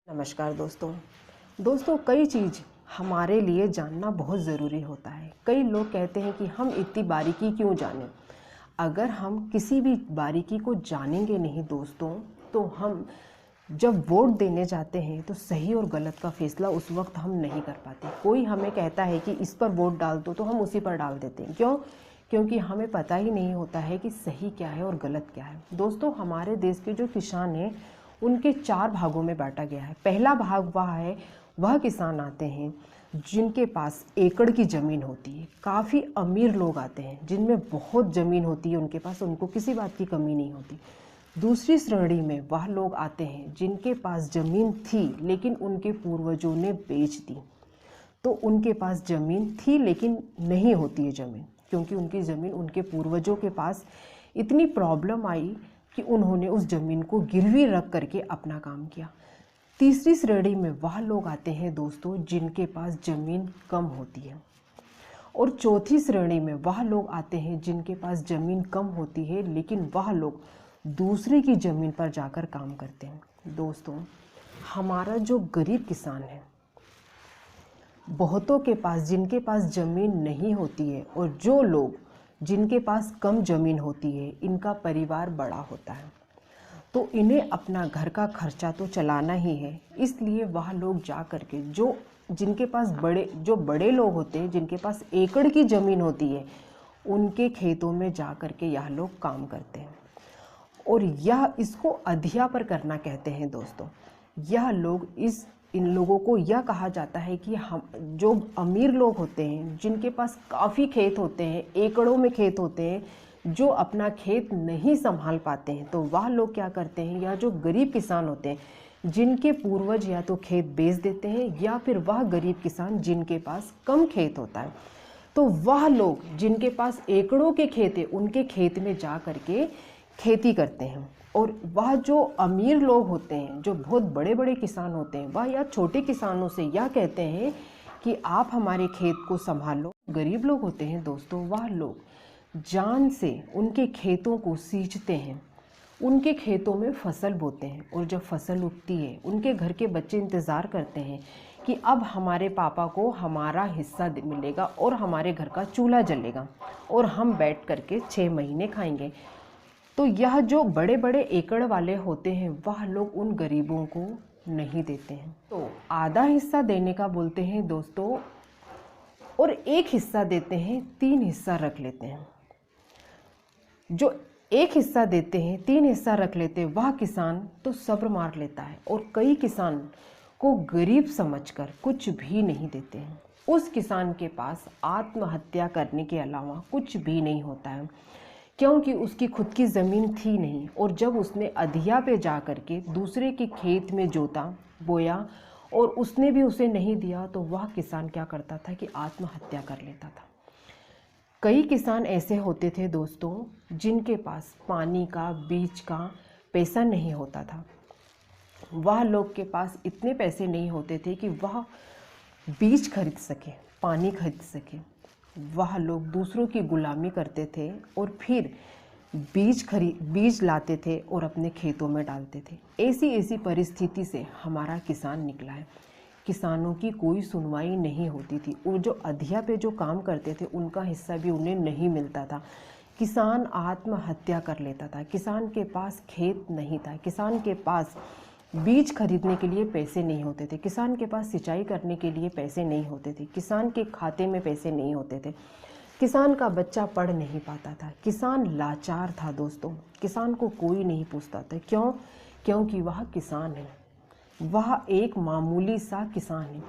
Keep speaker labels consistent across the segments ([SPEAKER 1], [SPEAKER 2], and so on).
[SPEAKER 1] नमस्कार दोस्तों कई चीज़ हमारे लिए जानना बहुत ज़रूरी होता है। कई लोग कहते हैं कि हम इतनी बारीकी क्यों जानें। अगर हम किसी भी बारीकी को जानेंगे नहीं दोस्तों, तो हम जब वोट देने जाते हैं तो सही और गलत का फैसला उस वक्त हम नहीं कर पाते। कोई हमें कहता है कि इस पर वोट डाल दो तो हम उसी पर डाल देते हैं। क्यों? क्योंकि हमें पता ही नहीं होता है कि सही क्या है और गलत क्या है। दोस्तों, हमारे देश के जो किसान हैं उनके 4 भागों में बांटा गया है। पहला भाग वह किसान आते हैं जिनके पास एकड़ की ज़मीन होती है। काफ़ी अमीर लोग आते हैं जिनमें बहुत ज़मीन होती है उनके पास, उनको किसी बात की कमी नहीं होती। दूसरी श्रेणी में वह लोग आते हैं जिनके पास ज़मीन थी लेकिन उनके पूर्वजों ने बेच दी। तो उनके पास ज़मीन थी लेकिन नहीं होती है ज़मीन, क्योंकि उनकी ज़मीन उनके पूर्वजों के पास इतनी प्रॉब्लम आई कि उन्होंने उस ज़मीन को गिरवी रख करके अपना काम किया। तीसरी श्रेणी में वह लोग आते हैं दोस्तों जिनके पास ज़मीन कम होती है। और चौथी श्रेणी में वह लोग आते हैं जिनके पास ज़मीन कम होती है लेकिन वह लोग दूसरे की ज़मीन पर जाकर काम करते हैं। दोस्तों, हमारा जो गरीब किसान है, बहुतों के पास जिनके पास ज़मीन नहीं होती है और जो लोग जिनके पास कम ज़मीन होती है, इनका परिवार बड़ा होता है, तो इन्हें अपना घर का खर्चा तो चलाना ही है। इसलिए वह लोग जा कर के जिनके पास जो बड़े लोग होते हैं, जिनके पास एकड़ की ज़मीन होती है, उनके खेतों में जा कर के यह लोग काम करते हैं। और इसको अधिया पर करना कहते हैं दोस्तों। इन लोगों को यह कहा जाता है कि हम जो अमीर लोग होते हैं, जिनके पास काफ़ी खेत होते हैं, एकड़ों में खेत होते हैं, जो अपना खेत नहीं संभाल पाते हैं, तो वह लोग क्या करते हैं, या जो गरीब किसान होते हैं जिनके पूर्वज या तो खेत बेच देते हैं, या फिर वह गरीब किसान जिनके पास कम खेत होता है, तो वह लोग जिनके पास एकड़ों के खेत है उनके खेत में जा करके खेती करते हैं। और वह जो अमीर लोग होते हैं, जो बहुत बड़े बड़े किसान होते हैं, वह या छोटे किसानों से यह कहते हैं कि आप हमारे खेत को संभालो। गरीब लोग होते हैं दोस्तों, वह लोग जान से उनके खेतों को सींचते हैं, उनके खेतों में फसल बोते हैं, और जब फसल उगती है उनके घर के बच्चे इंतज़ार करते हैं कि अब हमारे पापा को हमारा हिस्सा मिलेगा और हमारे घर का चूल्हा जलेगा और हम बैठ करके 6 महीने खाएंगे। तो यह जो बड़े बड़े एकड़ वाले होते हैं, वह लोग उन गरीबों को नहीं देते हैं। तो आधा हिस्सा देने का बोलते हैं दोस्तों, और एक हिस्सा देते हैं, 3 हिस्सा रख लेते हैं। जो एक हिस्सा देते हैं, 3 हिस्सा रख लेते हैं, वह किसान तो सब्र मार लेता है और कई किसान को गरीब समझकर कुछ भी नहीं देते हैं। उस किसान के पास आत्महत्या करने के अलावा कुछ भी नहीं होता है, क्योंकि उसकी खुद की ज़मीन थी नहीं। और जब उसने अधिया पे जा कर के दूसरे के खेत में जोता बोया और उसने भी उसे नहीं दिया, तो वह किसान क्या करता था कि आत्महत्या कर लेता था। कई किसान ऐसे होते थे दोस्तों जिनके पास पानी का, बीज का पैसा नहीं होता था। वह लोग के पास इतने पैसे नहीं होते थे कि वह बीज खरीद सके, पानी खरीद सके। वह लोग दूसरों की गुलामी करते थे और फिर बीज लाते थे और अपने खेतों में डालते थे। ऐसी परिस्थिति से हमारा किसान निकला है। किसानों की कोई सुनवाई नहीं होती थी, और जो अधिया पे जो काम करते थे उनका हिस्सा भी उन्हें नहीं मिलता था। किसान आत्महत्या कर लेता था। किसान के पास खेत नहीं था, किसान के पास बीज खरीदने के लिए पैसे नहीं होते थे, किसान के पास सिंचाई करने के लिए पैसे नहीं होते थे, किसान के खाते में पैसे नहीं होते थे, किसान का बच्चा पढ़ नहीं पाता था। किसान लाचार था दोस्तों, किसान को कोई नहीं पूछता था। क्यों? क्योंकि वह किसान है, वह एक मामूली सा किसान है।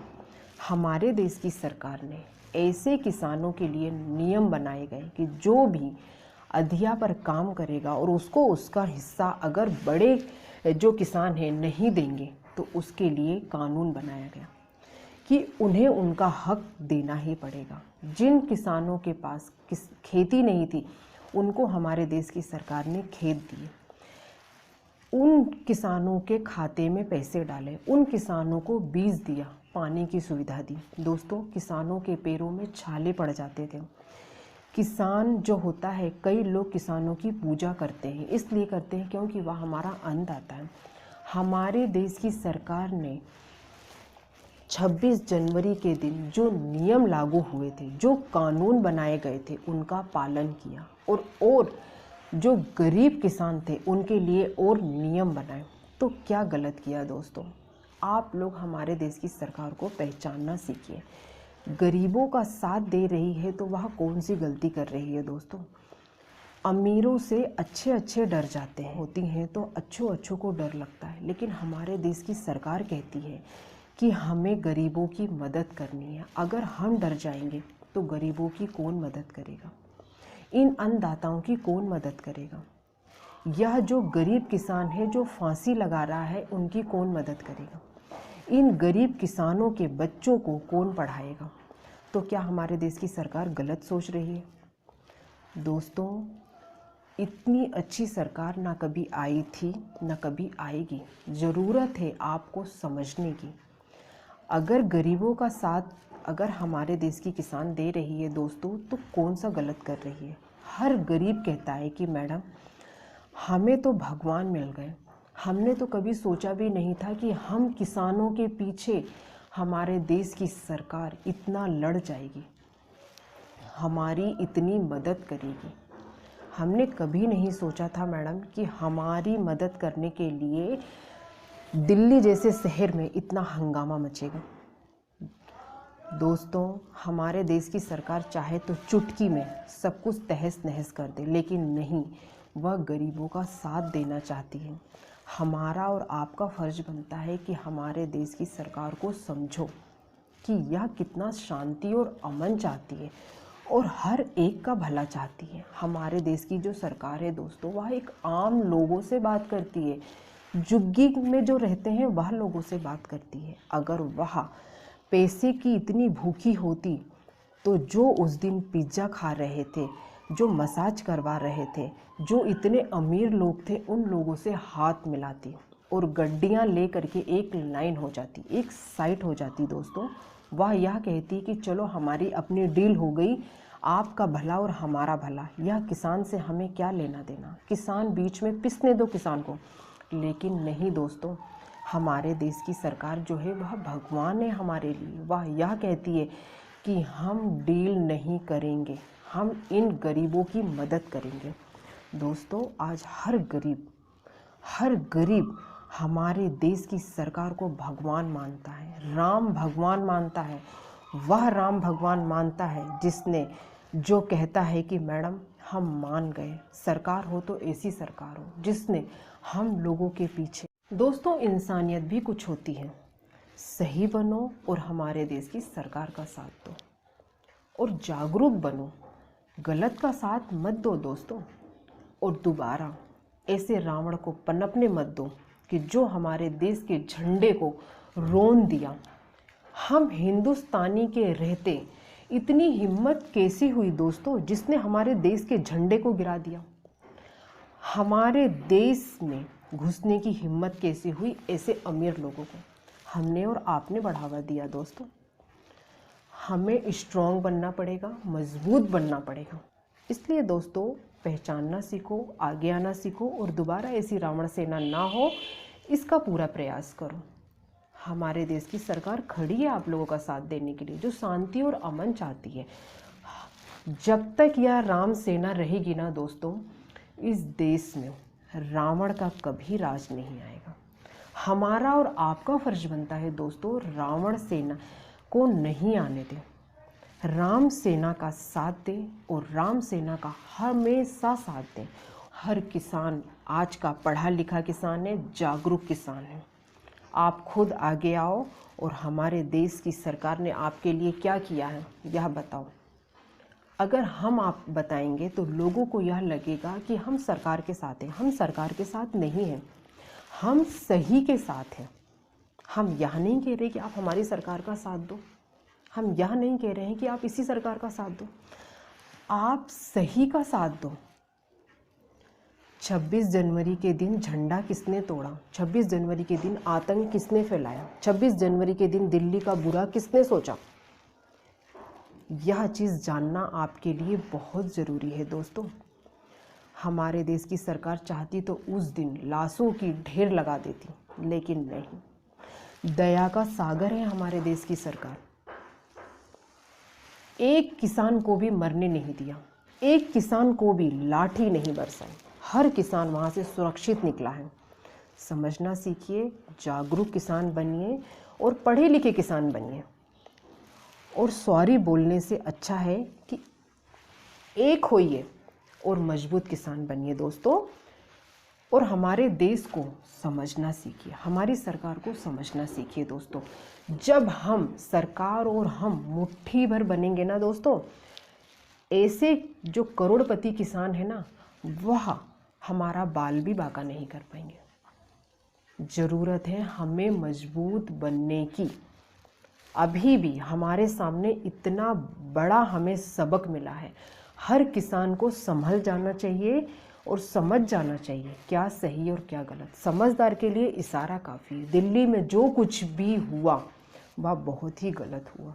[SPEAKER 1] हमारे देश की सरकार ने ऐसे किसानों के लिए नियम बनाए गए कि जो भी अधिया पर काम करेगा और उसको उसका हिस्सा अगर बड़े जो किसान हैं नहीं देंगे, तो उसके लिए कानून बनाया गया कि उन्हें उनका हक देना ही पड़ेगा। जिन किसानों के पास खेती नहीं थी, उनको हमारे देश की सरकार ने खेत दिए, उन किसानों के खाते में पैसे डाले, उन किसानों को बीज दिया, पानी की सुविधा दी। दोस्तों, किसानों के पैरों में छाले पड़ जाते थे। किसान जो होता है, कई लोग किसानों की पूजा करते हैं, इसलिए करते हैं क्योंकि वह हमारा अन्नदाता है। हमारे देश की सरकार ने 26 जनवरी के दिन जो नियम लागू हुए थे, जो कानून बनाए गए थे, उनका पालन किया और जो गरीब किसान थे उनके लिए और नियम बनाए। तो क्या गलत किया दोस्तों? आप लोग हमारे देश की सरकार को पहचानना सीखिए। गरीबों का साथ दे रही है तो वह कौन सी गलती कर रही है दोस्तों? अमीरों से अच्छे डर जाते हैं, होती हैं तो अच्छों को डर लगता है, लेकिन हमारे देश की सरकार कहती है कि हमें गरीबों की मदद करनी है। अगर हम डर जाएंगे तो गरीबों की कौन मदद करेगा? इन अन्नदाताओं की कौन मदद करेगा? यह जो गरीब किसान है जो फांसी लगा रहा है, उनकी कौन मदद करेगा? इन गरीब किसानों के बच्चों को कौन पढ़ाएगा? तो क्या हमारे देश की सरकार गलत सोच रही है? दोस्तों, इतनी अच्छी सरकार ना कभी आई थी ना कभी आएगी। ज़रूरत है आपको समझने की। अगर गरीबों का साथ अगर हमारे देश की किसान दे रही है दोस्तों, तो कौन सा गलत कर रही है? हर गरीब कहता है कि मैडम हमें तो भगवान मिल गए, हमने तो कभी सोचा भी नहीं था कि हम किसानों के पीछे हमारे देश की सरकार इतना लड़ जाएगी, हमारी इतनी मदद करेगी। हमने कभी नहीं सोचा था मैडम कि हमारी मदद करने के लिए दिल्ली जैसे शहर में इतना हंगामा मचेगा। दोस्तों, हमारे देश की सरकार चाहे तो चुटकी में सब कुछ तहस नहस कर दे, लेकिन नहीं, वह गरीबों का साथ देना चाहती है। हमारा और आपका फ़र्ज़ बनता है कि हमारे देश की सरकार को समझो कि यह कितना शांति और अमन चाहती है और हर एक का भला चाहती है। हमारे देश की जो सरकार है दोस्तों, वह एक आम लोगों से बात करती है, झुग्गी में जो रहते हैं वह लोगों से बात करती है। अगर वह पैसे की इतनी भूखी होती तो जो उस दिन पिज़्ज़ा खा रहे थे, जो मसाज करवा रहे थे, जो इतने अमीर लोग थे, उन लोगों से हाथ मिलाती और गड्डियाँ ले करके एक लाइन हो जाती, एक साइड हो जाती। दोस्तों, वह यह कहती कि चलो हमारी अपनी डील हो गई, आपका भला और हमारा भला, यह किसान से हमें क्या लेना देना, किसान बीच में पिसने दो किसान को। लेकिन नहीं दोस्तों, हमारे देश की सरकार जो है वह भगवान है हमारे लिए। वह यह कहती है कि हम डील नहीं करेंगे, हम इन गरीबों की मदद करेंगे। दोस्तों, आज हर गरीब हमारे देश की सरकार को भगवान मानता है, राम भगवान मानता है। वह राम भगवान मानता है जिसने जो कहता है कि मैडम हम मान गए, सरकार हो तो ऐसी सरकार हो जिसने हम लोगों के पीछे। दोस्तों, इंसानियत भी कुछ होती है। सही बनो और हमारे देश की सरकार का साथ दो और जागरूक बनो, गलत का साथ मत दो दोस्तों। और दोबारा ऐसे रावण को पनपने मत दो कि जो हमारे देश के झंडे को रोन दिया। हम हिंदुस्तानी के रहते इतनी हिम्मत कैसी हुई दोस्तों, जिसने हमारे देश के झंडे को गिरा दिया? हमारे देश में घुसने की हिम्मत कैसी हुई ऐसे अमीर लोगों को? हमने और आपने बढ़ावा दिया। दोस्तों, हमें स्ट्रॉन्ग बनना पड़ेगा, मजबूत बनना पड़ेगा। इसलिए दोस्तों, पहचानना सीखो, आगे आना सीखो और दोबारा ऐसी रावण सेना ना हो, इसका पूरा प्रयास करो। हमारे देश की सरकार खड़ी है आप लोगों का साथ देने के लिए, जो शांति और अमन चाहती है। जब तक यह राम सेना रहेगी ना दोस्तों, इस देश में रावण का कभी राज नहीं आएगा। हमारा और आपका फर्ज बनता है दोस्तों, रावण सेना को नहीं आने दें, राम सेना का साथ दें और राम सेना का हमेशा साथ दें। हर किसान आज का पढ़ा लिखा किसान है, जागरूक किसान है। आप खुद आगे आओ और हमारे देश की सरकार ने आपके लिए क्या किया है यह बताओ। अगर हम आप बताएंगे तो लोगों को यह लगेगा कि हम सरकार के साथ हैं। हम सरकार के साथ नहीं हैं, हम सही के साथ हैं। हम यह नहीं कह रहे कि आप हमारी सरकार का साथ दो, हम यह नहीं कह रहे हैं कि आप इसी सरकार का साथ दो, आप सही का साथ दो। 26 जनवरी के दिन झंडा किसने तोड़ा? 26 जनवरी के दिन आतंक किसने फैलाया? 26 जनवरी के दिन दिल्ली का बुरा किसने सोचा? यह चीज़ जानना आपके लिए बहुत ज़रूरी है दोस्तों। हमारे देश की सरकार चाहती तो उस दिन लाशों की ढेर लगा देती, लेकिन नहीं, दया का सागर है हमारे देश की सरकार। एक किसान को भी मरने नहीं दिया, एक किसान को भी लाठी नहीं बरसाई, हर किसान वहाँ से सुरक्षित निकला है। समझना सीखिए, जागरूक किसान बनिए और पढ़े लिखे किसान बनिए। और सॉरी बोलने से अच्छा है कि एक होइए और मजबूत किसान बनिए दोस्तों। और हमारे देश को समझना सीखिए, हमारी सरकार को समझना सीखिए दोस्तों। जब हम सरकार और हम मुट्ठी भर बनेंगे ना दोस्तों, ऐसे जो करोड़पति किसान है ना, वह हमारा बाल भी बाका नहीं कर पाएंगे। ज़रूरत है हमें मजबूत बनने की। अभी भी हमारे सामने इतना बड़ा हमें सबक मिला है। हर किसान को संभल जाना चाहिए और समझ जाना चाहिए क्या सही और क्या गलत। समझदार के लिए इशारा काफ़ी है। दिल्ली में जो कुछ भी हुआ वह बहुत ही गलत हुआ।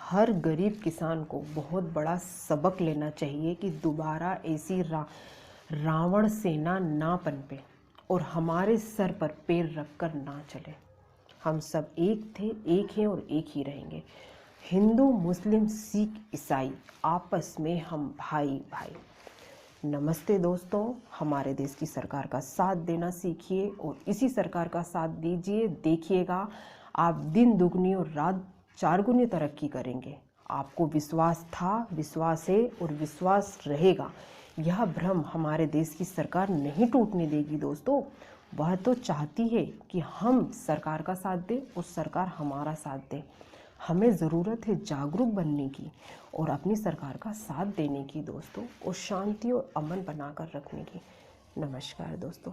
[SPEAKER 1] हर गरीब किसान को बहुत बड़ा सबक लेना चाहिए कि दोबारा ऐसी रावण सेना ना पनपे और हमारे सर पर पैर रखकर ना चले। हम सब एक थे, एक हैं और एक ही रहेंगे। हिंदू, मुस्लिम, सिख, ईसाई, आपस में हम भाई भाई। नमस्ते दोस्तों, हमारे देश की सरकार का साथ देना सीखिए और इसी सरकार का साथ दीजिए। देखिएगा आप दिन दुगनी और रात चारगुनी तरक्की करेंगे। आपको विश्वास था, विश्वास है और विश्वास रहेगा। यह भ्रम हमारे देश की सरकार नहीं टूटने देगी दोस्तों। वह तो चाहती है कि हम सरकार का साथ दें और सरकार हमारा साथ दे। हमें ज़रूरत है जागरूक बनने की और अपनी सरकार का साथ देने की दोस्तों, और शांति और अमन बनाकर रखने की। नमस्कार दोस्तों।